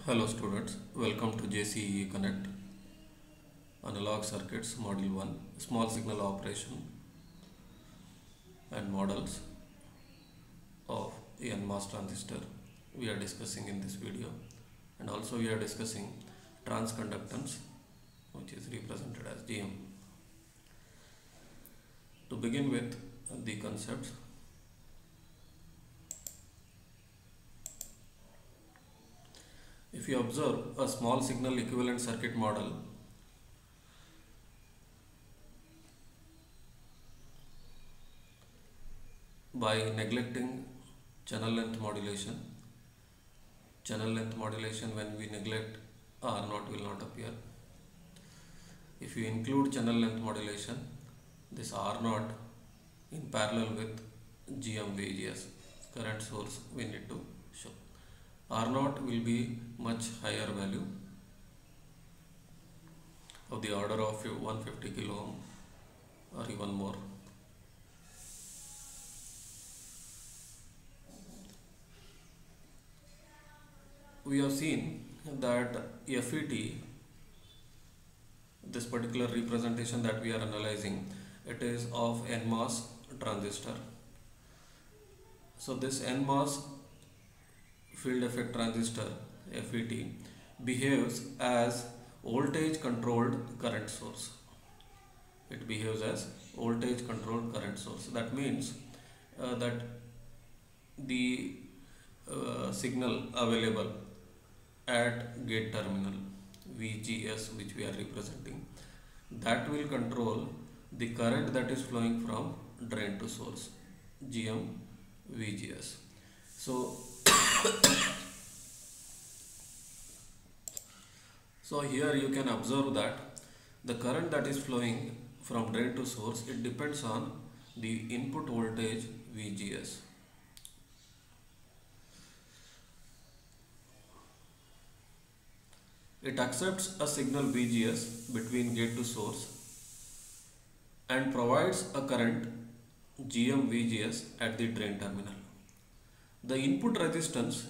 Hello students, welcome to JCE Connect Analog Circuits Module 1 Small Signal Operation and Models of NMOS Transistor. We are discussing in this video, and also we are discussing transconductance, which is represented as GM. To begin with the concepts, if you observe a small signal equivalent circuit model, by neglecting channel length modulation, when we neglect R0 will not appear. If you include channel length modulation, this R0 in parallel with GM VGS current source we need to show. R0 will be much higher value of the order of 150 kilo ohm or even more. We have seen that FET, this particular representation that we are analyzing, it is of NMOS transistor. So this NMOS field effect transistor FET behaves as voltage controlled current source. It behaves as voltage controlled current source. That means that the signal available at gate terminal VGS, which we are representing, that will control the current that is flowing from drain to source, GM VGS. So here you can observe that the current that is flowing from drain to source, it depends on the input voltage VGS. It accepts a signal VGS between gate to source and provides a current GM VGS at the drain terminal. The input resistance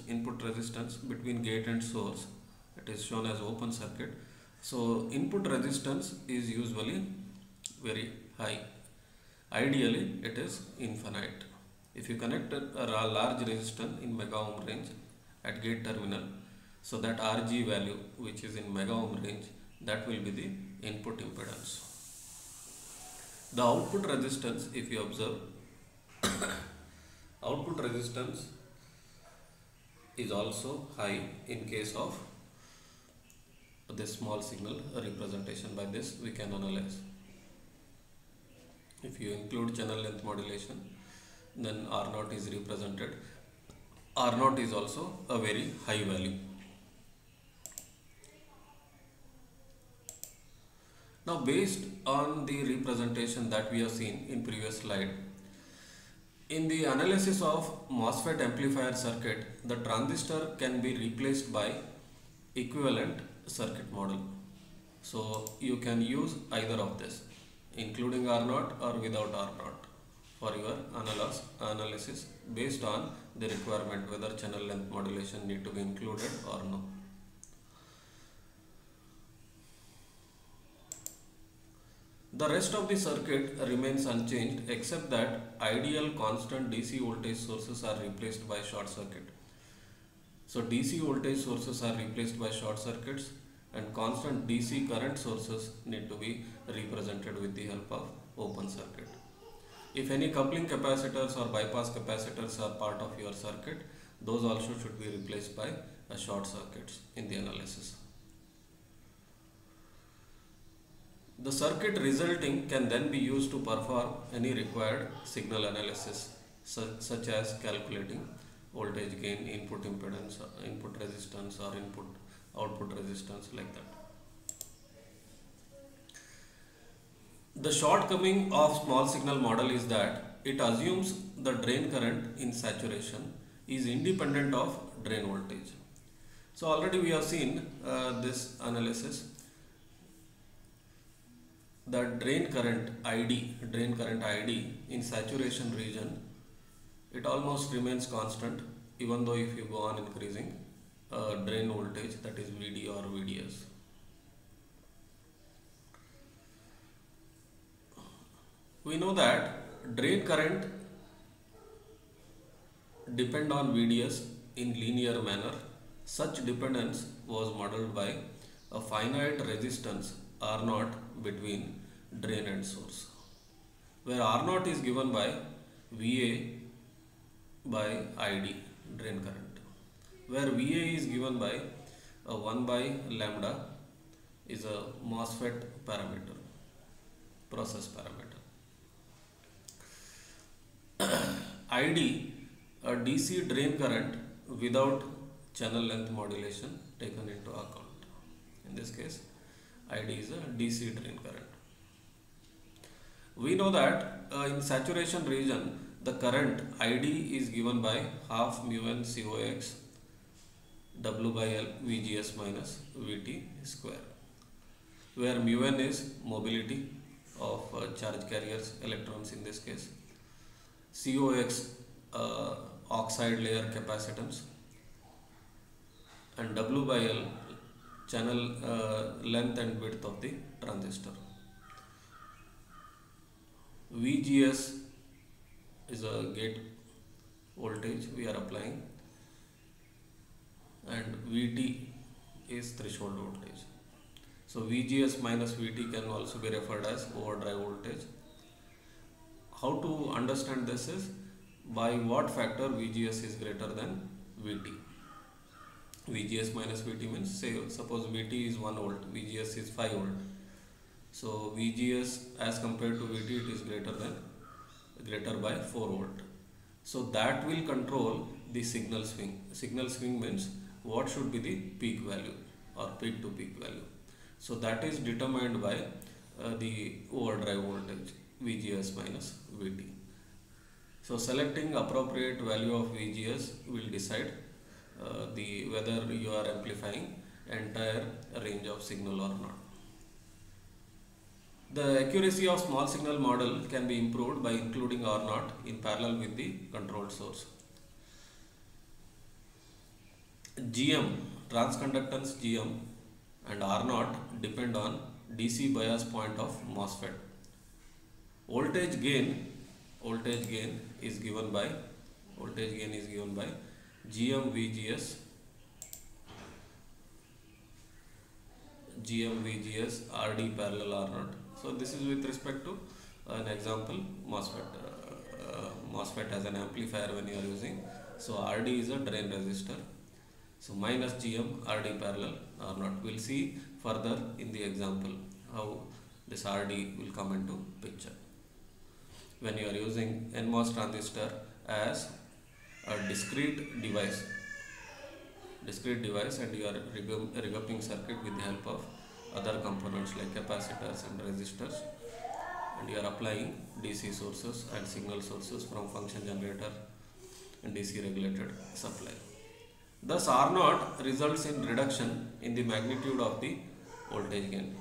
between gate and source, it is shown as open circuit. So input resistance is usually very high. Ideally it is infinite. If you connect a large resistor in mega ohm range at gate terminal, so that RG value, which is in mega ohm range, that will be the input impedance. The output resistance, if you observe, output resistance is also high in case of this small signal representation. By this we can analyze. If you include channel length modulation, then R0 is represented. R0 is also a very high value. Now, based on the representation that we have seen in previous slide, in the analysis of MOSFET amplifier circuit, the transistor can be replaced by equivalent circuit model. So you can use either of this, including R0 or without R0, for your analysis based on the requirement, whether channel length modulation need to be included or no. The rest of the circuit remains unchanged except that ideal constant DC voltage sources are replaced by short circuit. So DC voltage sources are replaced by short circuits, and constant DC current sources need to be represented with the help of open circuit. If any coupling capacitors or bypass capacitors are part of your circuit, those also should be replaced by short circuits in the analysis. The circuit resulting can then be used to perform any required signal analysis, such as calculating voltage gain, input impedance, input resistance, or output resistance, like that. The shortcoming of small signal model is that it assumes the drain current in saturation is independent of drain voltage. So already we have seen this analysis. The drain current ID in saturation region, it almost remains constant, even though if you go on increasing drain voltage, that is VD or VDS. We know that drain current depend on VDS in linear manner. Such dependence was modeled by a finite resistance R0 between drain and source, where R0 is given by VA by ID, drain current, where VA is given by 1 by lambda is a MOSFET parameter, process parameter. ID, a DC drain current without channel length modulation taken into account. In this case, ID is a DC drain current. We know that in saturation region, the current ID is given by half mu n COX W by L VGS minus VT square, where mu n is mobility of charge carriers, electrons in this case, COX oxide layer capacitance, and W by L channel length and width of the transistor. VGS is a gate voltage we are applying, and VT is threshold voltage. So VGS minus VT can also be referred as overdrive voltage. How to understand this is by what factor VGS is greater than VT. VGS minus VT means, say suppose VT is 1 volt, VGS is 5 volt. So VGS as compared to VT, it is greater by 4 volt. So that will control the signal swing. Signal swing means what should be the peak value or peak to peak value. So that is determined by the overdrive voltage VGS minus VT. So selecting appropriate value of VGS will decide whether you are amplifying entire range of signal or not. The accuracy of small signal model can be improved by including R0 in parallel with the control source. GM, transconductance GM, and R0 depend on DC bias point of MOSFET. Voltage gain is given by GM VGS RD parallel R0. So this is with respect to an example MOSFET as an amplifier when you are using. So RD is a drain resistor. So minus GM RD parallel R0. We'll see further in the example how this RD will come into picture. When you are using NMOS transistor as a discrete device and you are regrouping circuit with the help of other components like capacitors and resistors, and you are applying DC sources and signal sources from function generator and DC regulated supply. Thus R0 results in reduction in the magnitude of the voltage gain.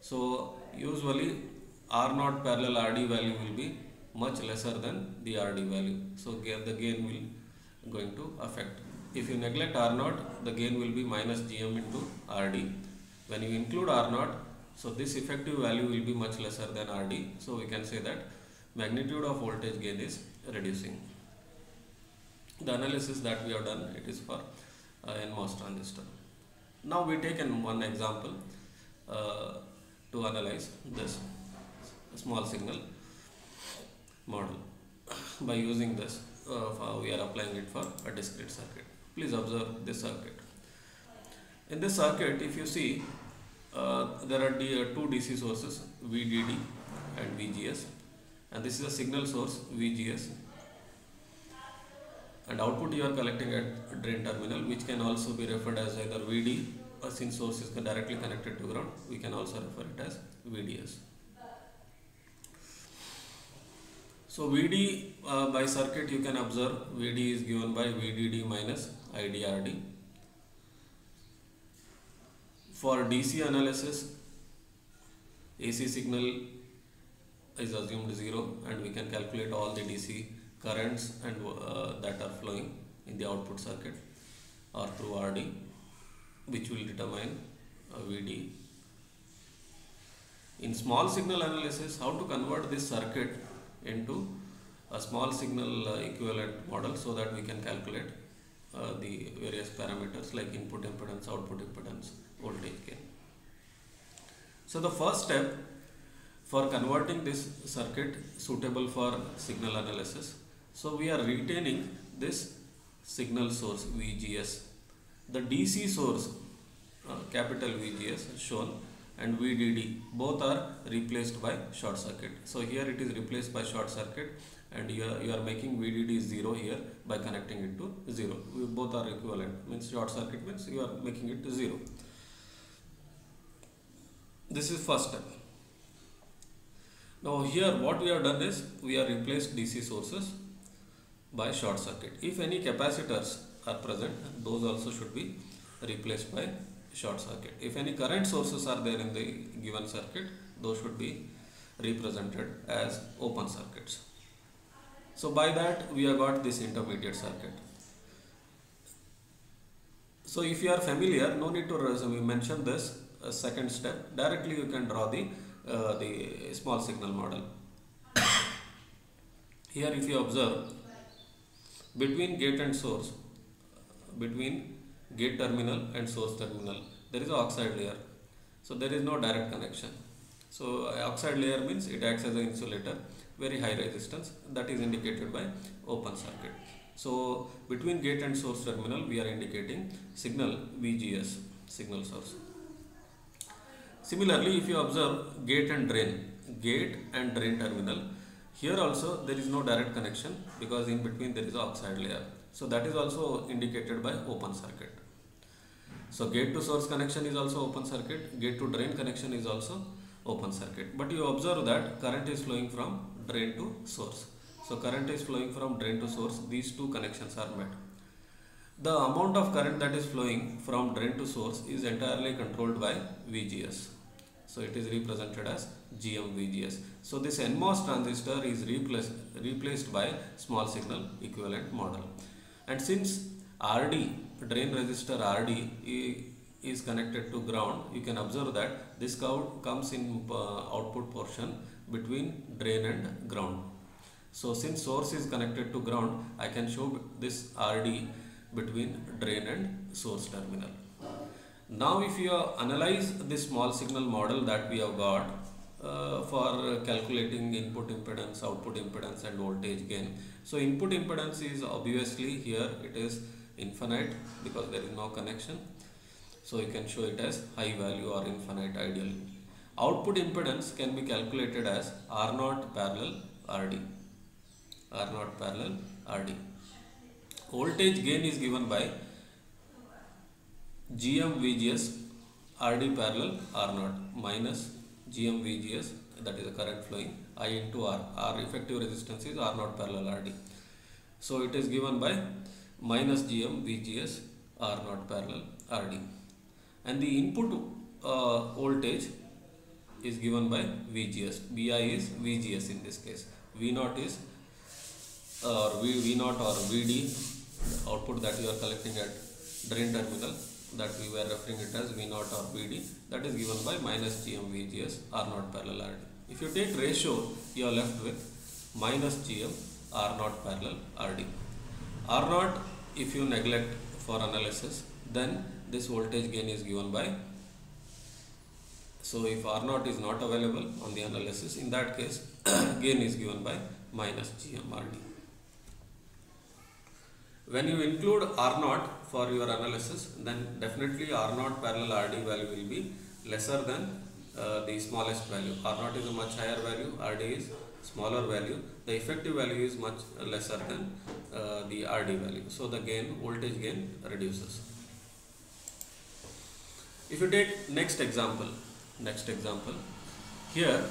So usually R0 parallel RD value will be much lesser than the RD value. So the gain will going to affect. If you neglect R0, the gain will be minus GM into RD. When you include R0, so this effective value will be much lesser than RD. So we can say that magnitude of voltage gain is reducing. The analysis that we have done, it is for NMOS transistor. Now we take one example to analyze this small signal model. By using this, we are applying it for a discrete circuit. Please observe this circuit. In this circuit, if you see, there are two DC sources, VDD and VGS, and this is a signal source VGS, and output you are collecting at drain terminal, which can also be referred as either VD, or since source is directly connected to ground, we can also refer it as VDS. So VD by circuit you can observe VD is given by VDD minus IDRD. For DC analysis, AC signal is assumed 0 and we can calculate all the DC currents and that are flowing in the output circuit. or through RD, which will determine VD. In small signal analysis, how to convert this circuit into a small signal equivalent model so that we can calculate the various parameters like input impedance, output impedance, voltage gain. So the first step for converting this circuit suitable for signal analysis, so we are retaining this signal source VGS. The DC source capital VGS is shown, and VDD both are replaced by short circuit. So here it is replaced by short circuit, and you are making VDD 0 here by connecting it to 0. Both are equivalent, means short circuit means you are making it 0. This is first step. Now here what we have done is we have replaced DC sources by short circuit. If any capacitors are present, those also should be replaced by short circuit. If any current sources are there in the given circuit, those should be represented as open circuits. So by that we have got this intermediate circuit. So if you are familiar, no need to we mention this second step. Directly you can draw the small signal model. Here if you observe, between gate and source, between gate terminal and source terminal, there is an oxide layer. So there is no direct connection. So oxide layer means it acts as an insulator, very high resistance, that is indicated by open circuit. So between gate and source terminal we are indicating signal VGS, signal source. Similarly, if you observe gate and drain terminal, here also there is no direct connection because in between there is an oxide layer. So that is also indicated by open circuit. So gate to source connection is also open circuit, gate to drain connection is also open circuit. But you observe that current is flowing from drain to source. So current is flowing from drain to source, these two connections are met. The amount of current that is flowing from drain to source is entirely controlled by VGS. So it is represented as GM-VGS. So this NMOS transistor is replaced by small signal equivalent model. And since RD, drain resistor RD is connected to ground, you can observe that this curve comes in output portion between drain and ground. So since source is connected to ground, I can show this RD between drain and source terminal. Now if you analyze this small signal model that we have got for calculating input impedance, output impedance and voltage gain. So input impedance is obviously here it is infinite because there is no connection. So you can show it as high value or infinite ideally. Output impedance can be calculated as R0 parallel RD. R0 parallel RD. Voltage gain is given by GM-VGS RD parallel R0 minus GM-VGS, that is the current flowing, I into R. R effective resistance is R0 parallel RD. So it is given by minus GM-VGS R0 parallel RD. And the input voltage is given by VGS. VI is VGS in this case. V0 is V0 or VD, output that you are collecting at drain terminal, that we were referring it as V0 or VD, that is given by minus GM VGS R0 parallel RD. If you take ratio, you are left with minus GM R0 parallel RD. R0 if you neglect for analysis, then this voltage gain is given by, so if R0 is not available on the analysis, in that case gain is given by minus GM RD. When you include R0 for your analysis, then definitely R0 parallel RD value will be lesser than the smallest value. R0 is a much higher value, RD is smaller value. The effective value is much lesser than the RD value. So the gain, voltage gain reduces. If you take next example, here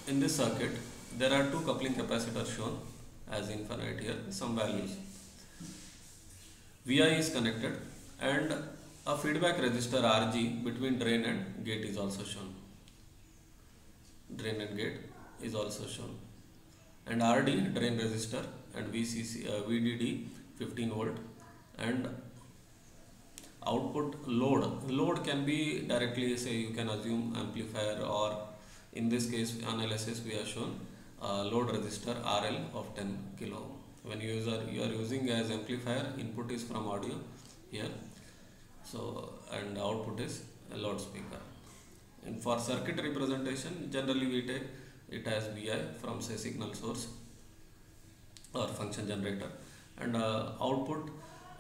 in this circuit there are two coupling capacitors shown as infinite here, some values. VI is connected and a feedback resistor RG between drain and gate is also shown. Drain and gate is also shown. And RD, drain resistor, and VDD 15 volt and output load can be directly, say you can assume amplifier, or in this case analysis we have shown load resistor RL of 10 kilo ohm. When you are using as amplifier, input is from audio here, so and output is a loudspeaker. And for circuit representation, generally we take it as Vi from, say, signal source or function generator, and output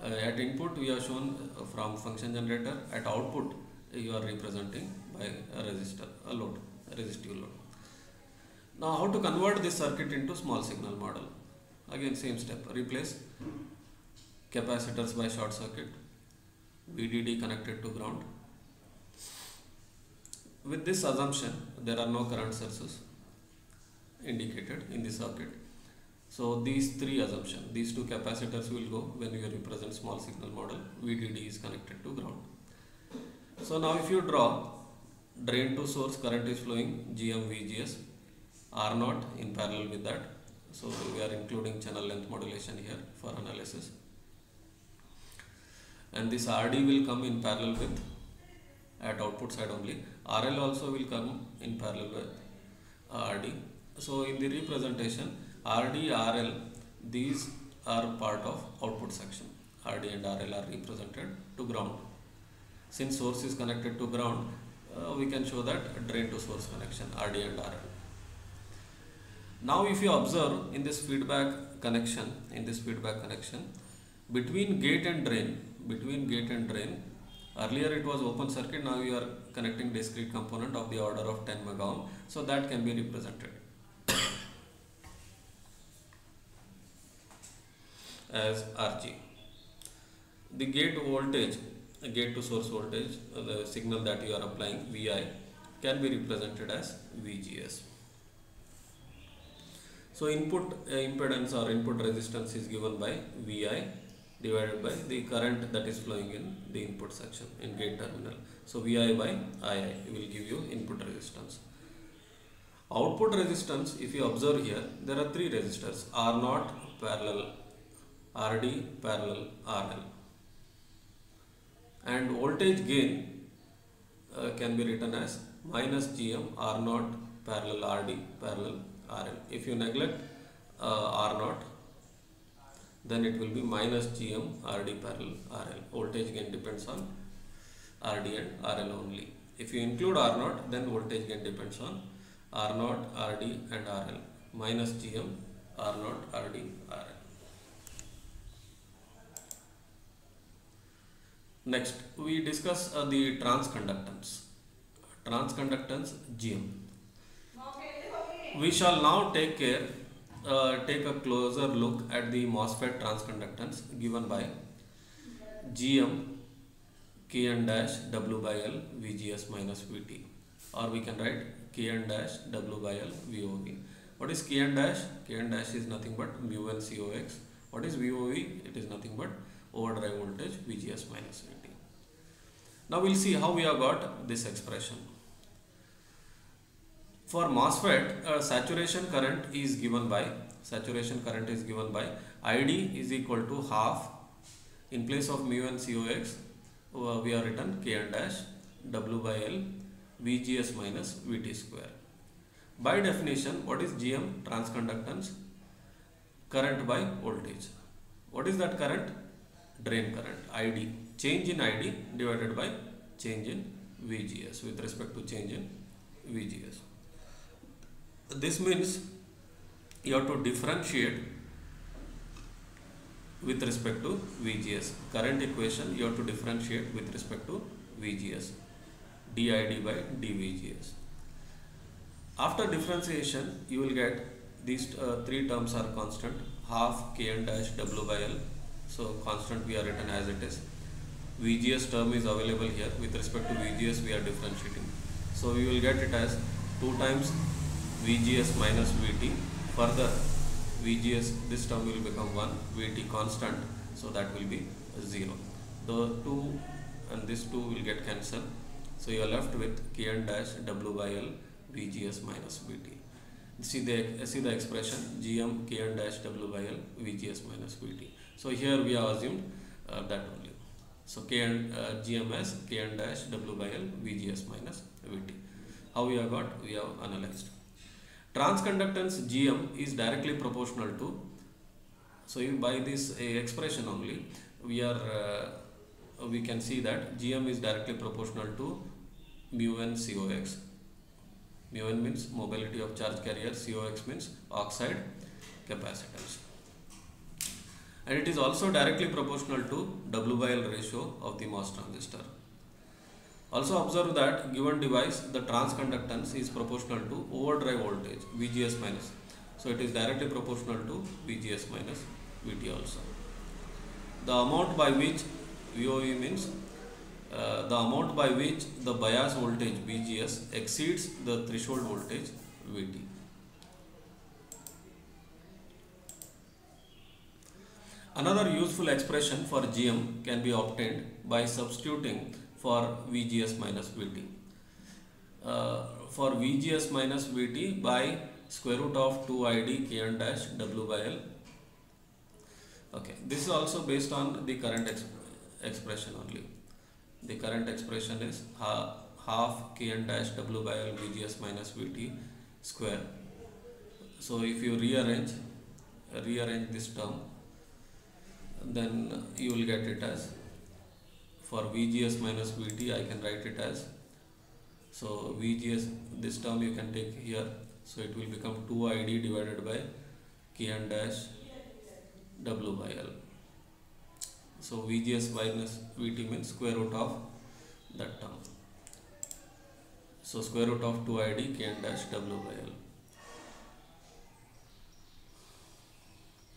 at input we have shown from function generator. At output you are representing by a resistor, a load, a resistive load. Now how to convert this circuit into small signal model? Again same step, replace capacitors by short circuit, VDD connected to ground. With this assumption, there are no current sources indicated in the circuit. So these three assumptions, these two capacitors will go when you represent small signal model. VDD is connected to ground. So now if you draw drain to source, current is flowing GM VGS, R0 in parallel with that. So we are including channel length modulation here for analysis. And this RD will come in parallel with, at output side only. RL also will come in parallel with RD. So in the representation, RD, RL, these are part of output section. RD and RL are represented to ground. Since source is connected to ground, we can show that drain to source connection, RD and RL. Now if you observe in this feedback connection, between gate and drain, earlier it was open circuit, now we are connecting discrete component of the order of 10 mega ohm, so that can be represented as RG. The gate voltage, gate to source voltage, the signal that you are applying, Vi, can be represented as VGS. So input impedance or input resistance is given by Vi divided by the current that is flowing in the input section in gate terminal. So Vi by Ii will give you input resistance. Output resistance, if you observe here, there are three resistors: R0 parallel RD parallel RL, and voltage gain can be written as minus GM R0 parallel RD parallel RL. If you neglect R0, then it will be minus GM RD parallel RL. Voltage gain depends on RD and RL only. If you include R0, then voltage gain depends on R0, RD and RL, minus GM R0, RD, RL. Next, we discuss the transconductance. Transconductance GM. We shall now take a closer look at the MOSFET transconductance given by GM Kn dash W by L VGS minus VT, or we can write Kn dash W by L VOV. What is Kn dash? Kn dash is nothing but mu n COX. What is VOV? It is nothing but overdrive voltage VGS minus VT. Now we'll see how we have got this expression. For MOSFET, saturation current is given by ID is equal to half. In place of mu n COX, we have written Kn dash W by L VGS minus VT square. By definition, what is GM? Transconductance, current by voltage. What is that current? Drain current, ID. Change in ID divided by change in VGS with respect to change in VGS. This means you have to differentiate with respect to VGS. Current equation you have to differentiate with respect to VGS. dID by dVGS. After differentiation, you will get these three terms are constant. Half Kn dash W by L. So constant we are written as it is. VGS term is available here. With respect to VGS, we are differentiating. So we will get it as 2 times VGS minus VT. Further, VGS, this term will become 1, VT constant, so that will be 0. The 2 and this 2 will get cancelled. So you are left with Kn dash W by L VGS minus VT. See the expression GM Kn dash W by L VGS minus VT. So here we have assumed that only. So K and GM as Kn dash W by L VGS minus VT. How we have got? We have analyzed. Transconductance GM is directly proportional to, so by this expression only we can see that GM is directly proportional to mu n COX. Mu n means mobility of charge carrier, COX means oxide capacitance, and it is also directly proportional to W by L ratio of the MOS transistor. Also observe that given device the transconductance is proportional to overdrive voltage VGS minus, so it is directly proportional to VGS minus VT also. The amount by which VOE means the amount by which the bias voltage VGS exceeds the threshold voltage VT. Another useful expression for GM can be obtained by substituting for VGS minus VT. For VGS minus VT by square root of 2 ID Kn dash W by L. Okay, this is also based on the current expression only. The current expression is half Kn dash W by L VGS minus VT square. So if you rearrange this term, then you will get it as, for VGS minus VT I can write it as, so VGS, this term you can take here, so it will become 2 ID divided by Kn dash W by L. So VGS minus VT means square root of that term, so square root of 2 ID Kn dash W by L.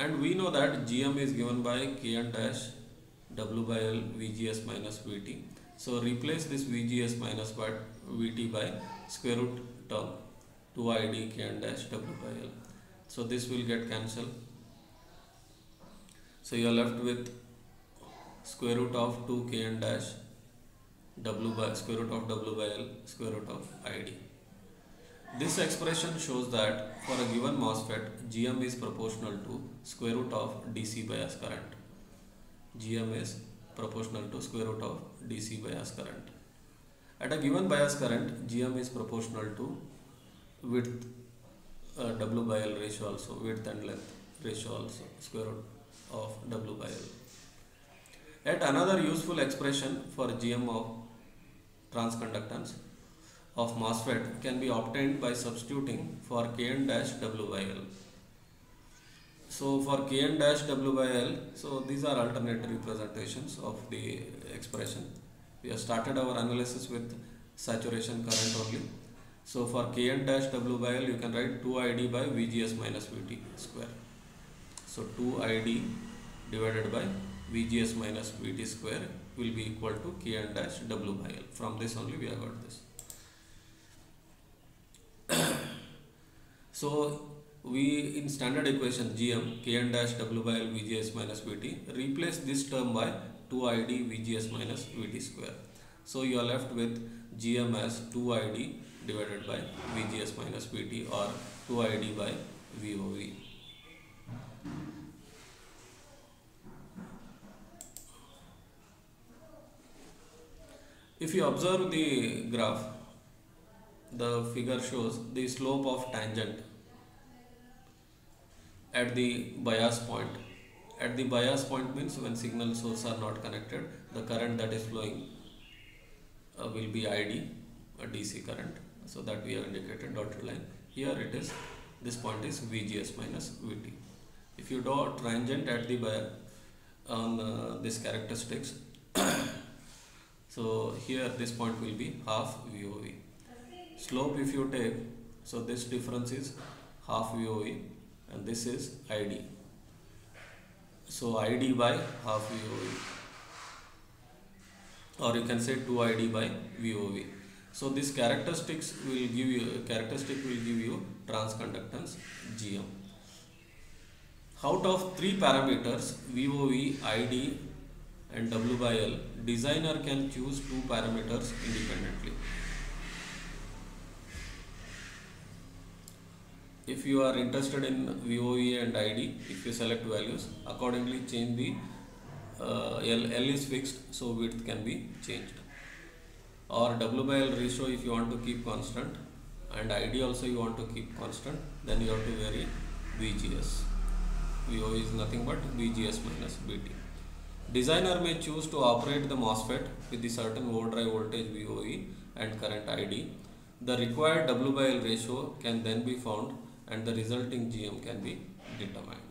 And we know that GM is given by Kn dash W by L VGS minus VT. So replace this VGS minus VT by square root term 2 ID Kn dash W by L. So this will get cancelled. So you are left with square root of 2 Kn dash W by square root of W by L square root of ID. This expression shows that for a given MOSFET, GM is proportional to square root of DC bias current. GM is proportional to square root of DC bias current. At a given bias current, GM is proportional to width W by L ratio also, width and length ratio also, square root of W by L. Yet another useful expression for GM of transconductance of MOSFET can be obtained by substituting for Kn dash W by L. So for Kn dash W by L, so these are alternate representations of the expression. We have started our analysis with saturation current only. So for Kn dash W by L, you can write 2 ID by VGS minus VT square. So 2 ID divided by VGS minus VT square will be equal to Kn dash W by L. From this only we have got this. So we in standard equation GM Kn dash W by L VGS minus VT, replace this term by 2 ID VGS minus VT square. So you are left with GM as 2 ID divided by VGS minus VT or 2 ID by VOV. If you observe the graph, the figure shows the slope of tangent at the bias point. At the bias point means when signal sources are not connected, the current that is flowing will be ID, a DC current. So that we have indicated dotted line. Here it is, this point is VGS minus VT. If you draw tangent at the bias on this characteristics, so here this point will be half VOV. Slope if you take, so this difference is half VOV and this is ID. So ID by half VOV, or you can say 2 ID by VOV. So this characteristic will give you transconductance GM. Out of 3 parameters VOV, ID and W by L, designer can choose 2 parameters independently. If you are interested in VOE and ID, if you select values, accordingly change the L is fixed, so width can be changed. Or W by L ratio if you want to keep constant, and ID also you want to keep constant, then you have to vary VGS. VO is nothing but VGS minus VT. Designer may choose to operate the MOSFET with the certain overdrive voltage VOE and current ID. The required W by L ratio can then be found and the resulting GM can be determined.